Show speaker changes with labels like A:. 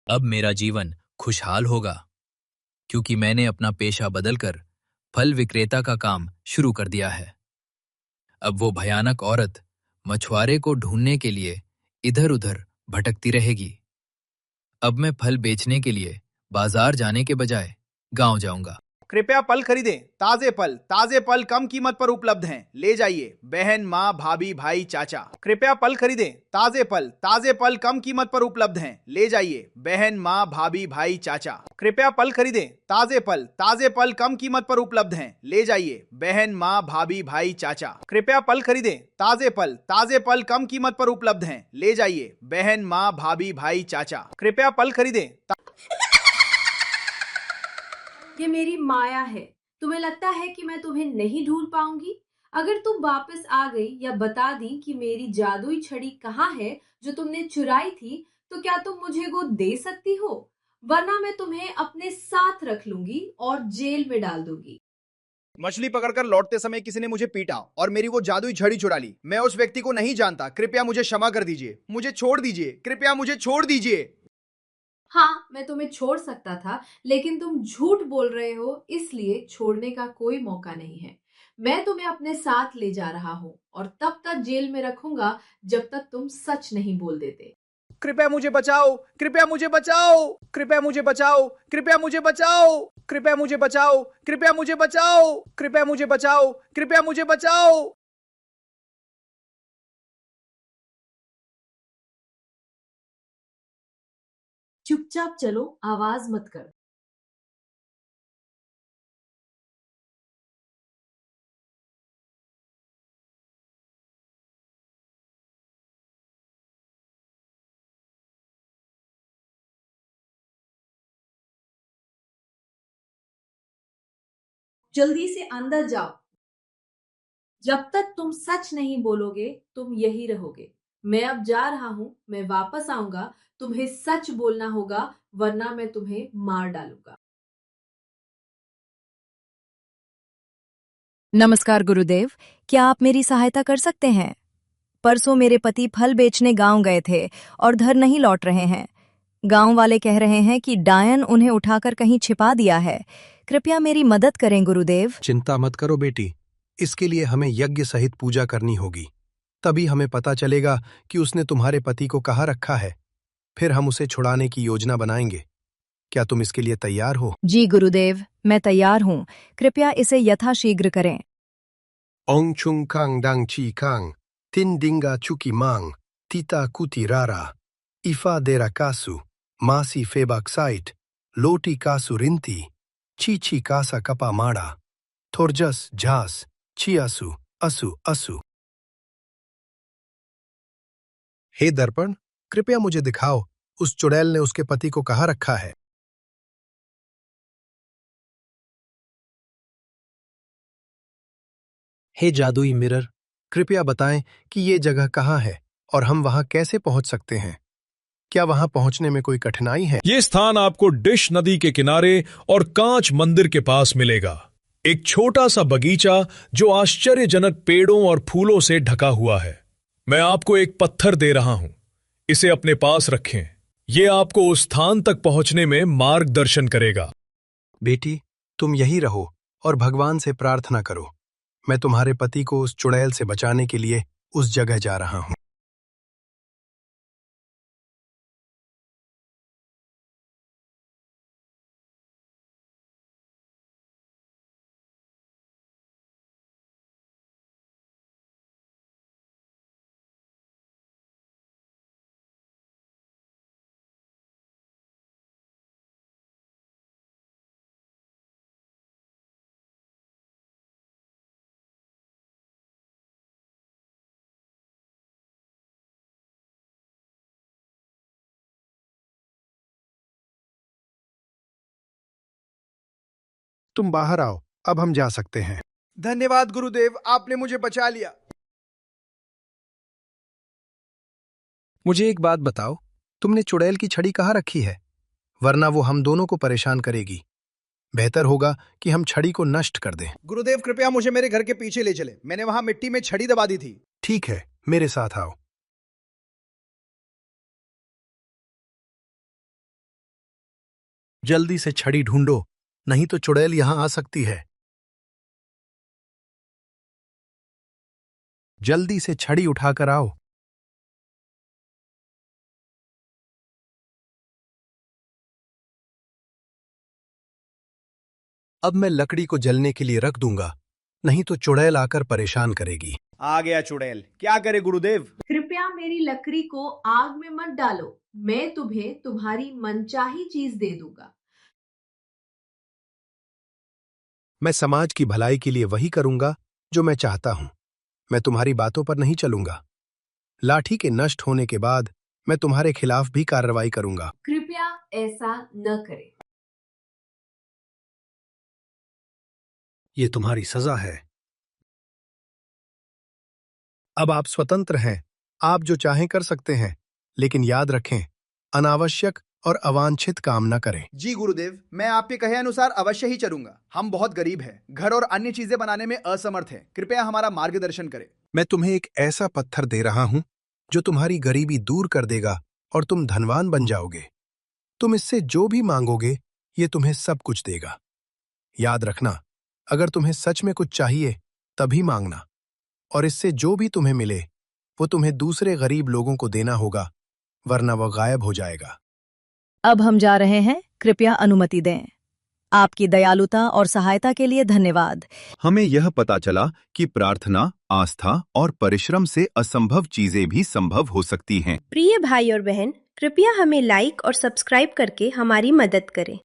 A: अब मेरा जीवन खुशहाल होगा क्योंकि मैंने अपना पेशा बदलकर फल विक्रेता का काम शुरू कर दिया है। अब वो भयानक औरत मछुआरे को ढूंढने के लिए इधर-उधर भटकती रहेगी। अब मैं फल बेचने के लिए बाजार जाने के बजाय गांव जाऊंगा।
B: कृपया फल खरीदें। ताजे फल कम कीमत पर उपलब्ध हैं, ले जाइए। बहन, माँ, भाभी, भाई, चाचा। कृपया फल खरीदें। ताजे फल कम कीमत पर उपलब्ध हैं, ले जाइए। बहन, माँ, भाभी, भाई, चाचा। कृपया फल खरीदें। ताजे फल कम कीमत पर उपलब्ध हैं, ले जाइए। बहन, माँ, भाभी, भाई, चाचा। कृपया फल खरीदें। ताजे फल कम कीमत पर उपलब्ध हैं, ले जाइए। बहन, माँ, भाभी, भाई, चाचा। कृपया फल खरीदें।
C: ये मेरी माया है। तुम्हें लगता है कि मैं तुम्हें नहीं ढूंढ पाऊंगी? अगर तुम वापस आ गई या बता दी कि मेरी जादुई छड़ी कहाँ है जो तुमने चुराई थी, तो क्या तुम मुझे वो दे सकती हो? वरना मैं तुम्हें अपने साथ रख लूंगी और जेल में डाल दूंगी।
B: मछली पकड़कर लौटते समय किसी ने मुझे पीटा और मेरी वो जादुई छड़ी चुरा ली। मैं उस व्यक्ति को नहीं जानता। कृपया मुझे क्षमा कर दीजिए। मुझे छोड़ दीजिए। कृपया मुझे छोड़ दीजिए।
C: हाँ, मैं तुम्हें छोड़ सकता था, लेकिन तुम झूठ बोल रहे हो, इसलिए छोड़ने का कोई मौका नहीं है। मैं तुम्हें अपने साथ ले जा रहा हूँ और तब तक जेल में रखूंगा जब तक तुम सच नहीं बोल देते।
B: कृपया मुझे बचाओ। कृपया मुझे बचाओ। कृपया मुझे बचाओ। कृपया मुझे बचाओ। कृपया मुझे बचाओ। कृपया मुझे बचाओ। कृपया मुझे बचाओ। कृपया मुझे बचाओ।
C: चुपचाप चलो, आवाज मत करो। जल्दी से अंदर जाओ। जब तक तुम सच नहीं बोलोगे, तुम यही रहोगे। मैं अब जा रहा हूं, मैं वापस आऊंगा। तुम्हें सच बोलना होगा, वरना मैं तुम्हें मार डालूंगा।
D: नमस्कार गुरुदेव, क्या आप मेरी सहायता कर सकते हैं? परसों मेरे पति फल बेचने गांव गए थे और घर नहीं लौट रहे हैं। गांव वाले कह रहे हैं कि डायन उन्हें उठाकर कहीं छिपा दिया है। कृपया मेरी मदद करें गुरुदेव।
E: चिंता मत करो बेटी, इसके लिए हमें यज्ञ सहित पूजा करनी होगी। तभी हमें पता चलेगा कि उसने तुम्हारे पति को कहाँ रखा है। फिर हम उसे छुड़ाने की योजना बनाएंगे। क्या तुम इसके लिए तैयार हो?
D: जी गुरुदेव, मैं तैयार हूँ। कृपया इसे यथाशीघ्र करें।
E: ओंग chung kang dang chi kang, tin dinga chuki mang, tita kuti rara, ifa dera kasu, masi febak sait, loti kasu rinti, chi chi kasa kapa mada, थोरजस झास चियासु असु असु। हे दर्पण, कृपया मुझे दिखाओ उस चुड़ैल ने उसके पति को कहाँ रखा है। हे जादुई मिरर, कृपया बताएं कि ये जगह कहाँ है और हम वहां कैसे पहुंच सकते हैं। क्या वहां पहुंचने में कोई कठिनाई है?
F: ये स्थान आपको डिश नदी के किनारे और कांच मंदिर के पास मिलेगा। एक छोटा सा बगीचा जो आश्चर्यजनक पेड़ों और फूलों से ढका हुआ है। मैं आपको एक पत्थर दे रहा हूं, इसे अपने पास रखें। यह आपको उस स्थान तक पहुंचने में मार्गदर्शन करेगा।
E: बेटी, तुम यहीं रहो और भगवान से प्रार्थना करो। मैं तुम्हारे पति को उस चुड़ैल से बचाने के लिए उस जगह जा रहा हूं। तुम बाहर आओ, अब हम जा सकते हैं।
B: धन्यवाद गुरुदेव, आपने मुझे बचा लिया।
E: मुझे एक बात बताओ, तुमने चुड़ैल की छड़ी कहाँ रखी है? वरना वो हम दोनों को परेशान करेगी। बेहतर होगा कि हम छड़ी को नष्ट कर दें।
B: गुरुदेव, कृपया मुझे मेरे घर के पीछे ले चले। मैंने वहां मिट्टी में छड़ी दबा दी थी।
E: ठीक है, मेरे साथ आओ। जल्दी से छड़ी ढूंढो, नहीं तो चुड़ैल यहां आ सकती है। जल्दी से छड़ी उठाकर आओ। अब मैं लकड़ी को जलने के लिए रख दूंगा, नहीं तो चुड़ैल आकर परेशान करेगी।
B: आ गया चुड़ैल, क्या करे गुरुदेव?
C: कृपया मेरी लकड़ी को आग में मत डालो, मैं तुम्हें तुम्हारी मनचाही चीज दे दूंगा।
E: मैं समाज की भलाई के लिए वही करूंगा जो मैं चाहता हूं। मैं तुम्हारी बातों पर नहीं चलूंगा। लाठी के नष्ट होने के बाद मैं तुम्हारे खिलाफ भी कार्रवाई करूंगा।
C: कृपया ऐसा न करें।
E: ये तुम्हारी सजा है। अब आप स्वतंत्र हैं। आप जो चाहें कर सकते हैं, लेकिन याद रखें, अनावश्यक और अवांछित काम न करें।
B: जी गुरुदेव, मैं आपके कहे अनुसार अवश्य ही चलूंगा। हम बहुत गरीब हैं, घर और अन्य चीजें बनाने में असमर्थ हैं। कृपया हमारा मार्गदर्शन करें।
E: मैं तुम्हें एक ऐसा पत्थर दे रहा हूं जो तुम्हारी गरीबी दूर कर देगा और तुम धनवान बन जाओगे। तुम इससे जो भी मांगोगे, ये तुम्हें सब कुछ देगा। याद रखना, अगर तुम्हें सच में कुछ चाहिए तभी मांगना, और इससे जो भी तुम्हें मिले वो तुम्हें दूसरे गरीब लोगों को देना होगा, वरना वह गायब हो जाएगा।
D: अब हम जा रहे हैं, कृपया अनुमति दें। आपकी दयालुता और सहायता के लिए धन्यवाद।
G: हमें यह पता चला कि प्रार्थना, आस्था और परिश्रम से असंभव चीजें भी संभव हो सकती हैं।
H: प्रिय भाई और बहन, कृपया हमें लाइक और सब्सक्राइब करके हमारी मदद करें।